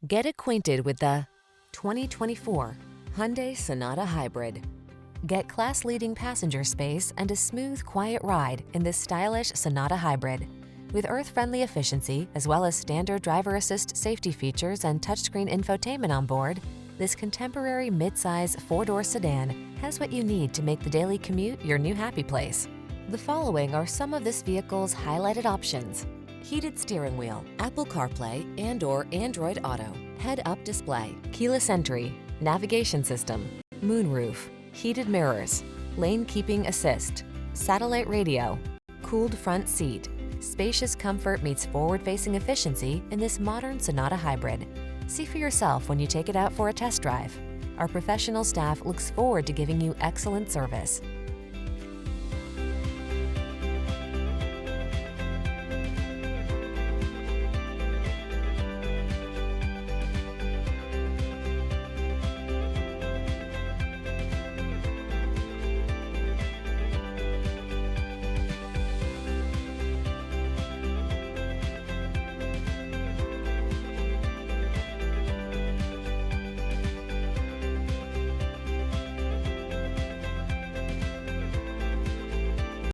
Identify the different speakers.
Speaker 1: Get acquainted with the 2024 Hyundai Sonata Hybrid. Get class-leading passenger space and a smooth, quiet ride in this stylish Sonata Hybrid. With earth-friendly efficiency, as well as standard driver assist safety features and touchscreen infotainment on board, this contemporary midsize four-door sedan has what you need to make the daily commute your new happy place. The following are some of this vehicle's highlighted options: heated steering wheel, Apple CarPlay and/or Android Auto, head-up display, keyless entry, navigation system, moonroof, heated mirrors, lane keeping assist, satellite radio, cooled front seat. Spacious comfort meets forward-facing efficiency in this modern Sonata Hybrid. See for yourself when you take it out for a test drive. Our professional staff looks forward to giving you excellent service.